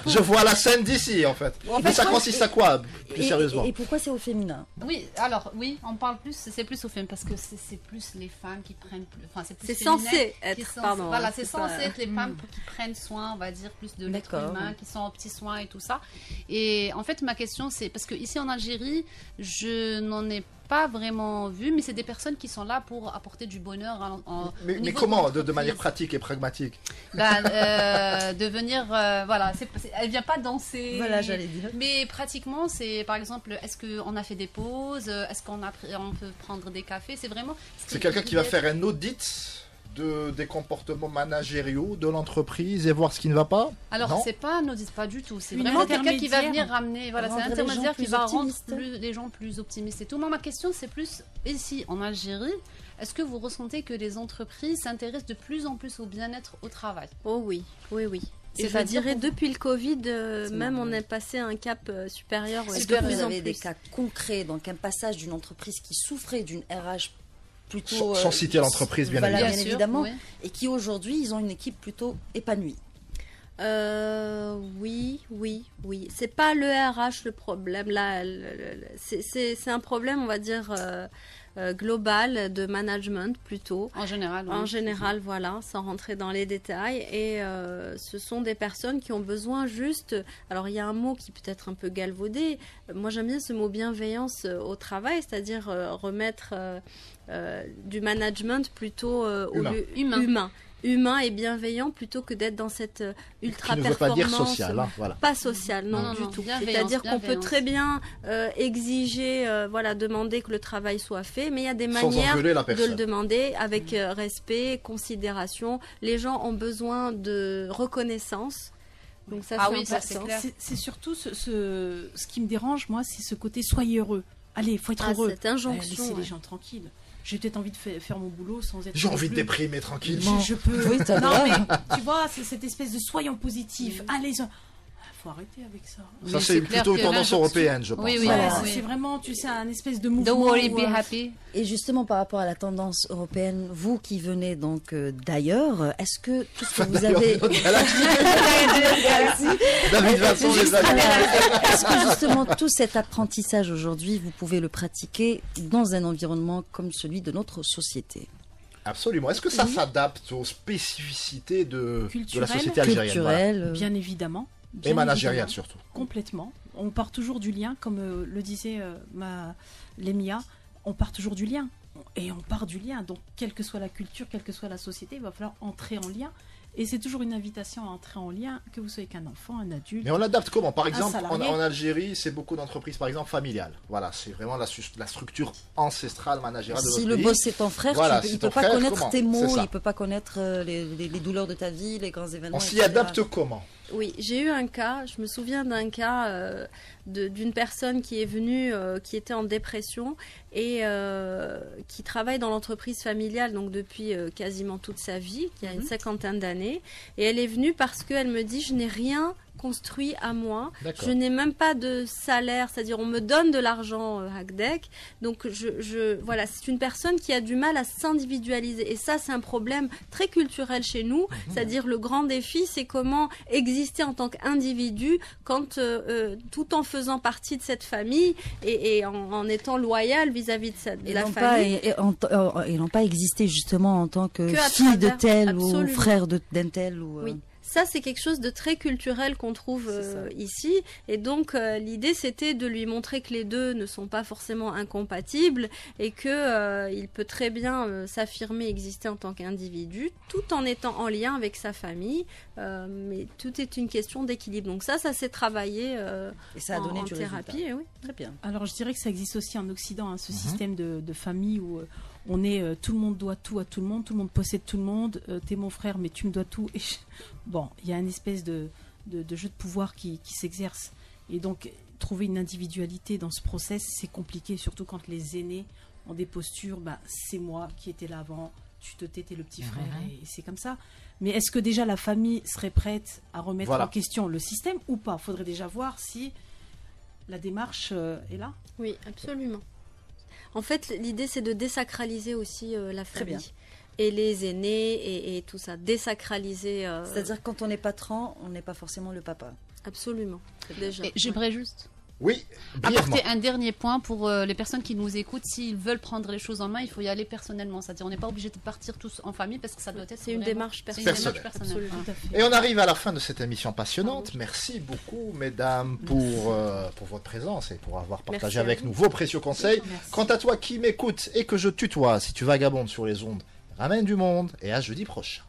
S1: je vois la scène d'ici en fait.
S3: En
S1: Mais
S3: fait,
S1: ça
S3: moi,
S1: consiste à quoi, plus sérieusement?
S6: Et pourquoi c'est au féminin?
S3: Oui, alors oui, on parle plus, c'est plus au film parce que c'est plus les femmes qui prennent plus, enfin c'est plus
S4: C'est
S3: féminin,
S4: censé
S3: qui
S4: être,
S3: sont-
S4: pardon.
S3: Voilà,
S4: hein,
S3: c'est
S4: pas-
S3: censé être les femmes qui prennent soin, on va dire, plus de l'être
S6: D'accord.
S3: humain, qui sont aux petits soins et tout ça. Et en fait, ma question c'est parce que ici en Algérie, je n'en ai pas vraiment vu, mais c'est des personnes qui sont là pour apporter du bonheur au
S1: Mais
S3: niveau
S1: comment, de
S3: l'entreprise.
S1: manière pratique et pragmatique?
S3: De venir, voilà, elle vient pas danser.
S6: Voilà, j'allais dire.
S3: Mais pratiquement, c'est par exemple, est-ce qu'on a fait des pauses, est-ce qu'on peut prendre des cafés, c'est vraiment.
S1: C'est quelqu'un qui va faire un audit des comportements managériaux de l'entreprise et voir ce qui ne va pas?
S3: Alors,
S1: Non.
S3: c'est pas un audit, pas du tout. C'est
S7: Une
S3: vraiment quelqu'un qui va
S7: intermédiaire.
S3: venir ramener. Voilà, c'est un
S6: Rendre les
S3: intermédiaire
S6: gens
S3: qui
S6: plus
S3: va rendre
S6: optimistes.
S3: les gens plus optimistes et tout. Moi, ma question, c'est plus ici, en Algérie, est-ce que vous ressentez que les entreprises s'intéressent de plus en plus au bien-être au travail?
S4: Oh oui, oui, oui. Et je
S3: C'est-à-dire
S4: dirais
S3: pour-
S4: depuis le Covid, même
S6: marrant.
S4: on est passé à un cap supérieur.
S6: Est-ce
S4: de
S6: que
S4: plus
S6: vous
S4: en
S6: avez des
S4: plus.
S6: cas concrets, donc un passage d'une entreprise qui souffrait d'une RH plutôt...
S1: Sans citer l'entreprise, bien
S6: voilà,
S1: évidemment.
S6: bien
S3: sûr,
S6: évidemment,
S3: oui.
S6: et qui aujourd'hui, ils ont une équipe plutôt épanouie.
S4: Oui, oui, oui. C'est pas le RH le problème. Là, c'est un problème, on va dire, global de management plutôt.
S3: En général. oui.
S4: En général, voilà, sans rentrer dans les détails. Et ce sont des personnes qui ont besoin juste... Alors, il y a un mot qui peut être un peu galvaudé. Moi, j'aime bien ce mot bienveillance au travail, c'est-à-dire remettre du management plutôt au
S1: Humain.
S4: lieu
S3: Humain.
S4: Humain et bienveillant plutôt que d'être dans cette ultra
S1: Qui ne veut pas
S4: performance.
S1: dire social, hein, voilà.
S4: Pas social, non,
S3: Non,
S4: du
S3: non,
S4: tout.
S3: bienveillance,
S4: C'est-à-dire qu'on peut
S3: bienveillance.
S4: très bien exiger, voilà, demander que le travail soit fait, mais il y a des
S1: Sans
S4: manières
S1: engueuler la
S4: de le
S1: personne.
S4: demander avec respect, considération. Les gens ont besoin de reconnaissance. Donc ça,
S3: Ah
S4: c'est
S3: oui, ça, c'est
S4: important.
S3: clair.
S7: C'est surtout ce qui me dérange, moi, c'est ce côté soyez heureux. Allez, il faut être
S4: Ah,
S7: heureux.
S4: cette injonction,
S7: Laissez
S4: ouais.
S7: les gens tranquilles. j'ai peut-être envie de faire mon boulot sans être...
S1: J'ai envie de déprimer tranquillement.
S7: Je peux...
S6: Oui, t'as
S7: Non,
S6: droit.
S7: mais tu vois, c'est cette espèce de soyons positifs. Allez, faut arrêter avec ça.
S1: Ça, c'est plutôt une tendance européenne, je pense.
S3: Oui, oui,
S6: Voilà.
S3: oui.
S7: C'est vraiment, tu sais, un espèce de mouvement.
S3: Don't worry,
S7: où,
S3: be happy.
S6: Et justement, par rapport à la tendance européenne, vous qui venez donc d'ailleurs, est-ce que tout ce que vous avez...
S1: David Vincent, les amis.
S6: Est-ce que justement tout cet apprentissage aujourd'hui, vous pouvez le pratiquer dans un environnement comme celui de notre société?
S1: Absolument. Est-ce que ça s'adapte aux spécificités de la
S7: Culturelles,
S1: société algérienne?
S6: Culturel,
S7: Bien évidemment.
S1: Et
S7: Bien
S1: managériale
S7: évidemment.
S1: surtout.
S7: Complètement. On part toujours du lien, comme le disait Lémia, on part toujours du lien. Et on part du lien. Donc, quelle que soit la culture, quelle que soit la société, il va falloir entrer en lien. Et c'est toujours une invitation à entrer en lien, que vous soyez qu'un enfant, un adulte.
S1: Mais on l'adapte comment? Par exemple,
S7: salarié.
S1: en Algérie, c'est beaucoup d'entreprises, par exemple, familiales. Voilà, c'est vraiment la structure ancestrale managériale de
S6: si
S1: votre
S6: le
S1: pays.
S6: boss est ton frère,
S1: Voilà,
S6: il
S1: c'est
S6: ne
S1: ton
S6: peut pas
S1: frère,
S6: connaître
S1: comment?
S6: tes
S1: C'est
S6: mots,
S1: ça.
S6: il ne peut pas connaître les douleurs de ta vie, les grands événements.
S1: On s'y
S6: etc.
S1: adapte comment?
S4: Oui, j'ai eu un cas, je me souviens d'un cas d'une personne qui est venue, qui était en dépression et qui travaille dans l'entreprise familiale donc depuis quasiment toute sa vie, qui a une cinquantaine d'années. Et elle est venue parce qu'elle me dit, je n'ai rien construit à moi,
S1: D'accord.
S4: je n'ai même pas de salaire, c'est-à-dire on me donne de l'argent Hackdeck, donc voilà, c'est une personne qui a du mal à s'individualiser et ça c'est un problème très culturel chez nous, c'est-à-dire le grand défi c'est comment exister en tant qu'individu quand tout en faisant partie de cette famille et en étant loyal vis-à-vis de la famille.
S6: Et n'ont pas existé justement en tant que
S4: à
S6: fille de
S4: travers,
S6: tel
S4: absolument.
S6: ou frère d'un tel. Ou,
S4: Oui. Ça, c'est quelque chose de très culturel qu'on trouve ici. Et donc, l'idée, c'était de lui montrer que les deux ne sont pas forcément incompatibles et qu'il peut très bien s'affirmer, exister en tant qu'individu, tout en étant en lien avec sa famille. Mais tout est une question d'équilibre. Donc ça s'est travaillé
S6: et ça a donné
S4: en
S6: du
S4: thérapie.
S6: résultat.
S4: Et oui.
S6: Très bien.
S7: Alors, je dirais que ça existe aussi en Occident, hein, ce système de famille où on est tout le monde doit tout à tout le monde possède tout le monde, t'es mon frère mais tu me dois tout. Bon, il y a une espèce de jeu de pouvoir qui s'exerce. Et donc, trouver une individualité dans ce process, c'est compliqué, surtout quand les aînés ont des postures, c'est moi qui étais là avant, tu te tais, t'es le petit frère, et c'est comme ça. Mais est-ce que déjà la famille serait prête à remettre en question le système ou pas? Il faudrait déjà voir si la démarche est là.
S4: Oui, absolument. En fait, l'idée, c'est de désacraliser aussi la famille. Et les aînés et tout ça, désacraliser.
S6: C'est-à-dire quand on est patron, on n'est pas forcément le papa.
S4: Absolument, déjà.
S3: Et j'aimerais juste
S1: Oui, brièvement.
S3: apporter un dernier point pour les personnes qui nous écoutent. S'ils veulent prendre les choses en main, il faut y aller personnellement. C'est-à-dire on n'est pas obligé de partir tous en famille parce que ça doit être
S4: C'est une
S3: vraiment-
S4: démarche
S3: c'est une
S4: personnelle.
S3: démarche personnelle.
S7: Tout à fait.
S1: Et on arrive à la fin de cette émission passionnante. Merci beaucoup, mesdames, pour votre présence et pour avoir partagé
S4: Merci à
S1: avec
S4: vous.
S1: nous vos précieux conseils.
S7: Merci.
S1: Quant à toi qui m'écoutes et que je tutoie, si tu vagabondes sur les ondes, ramène du monde et à jeudi prochain.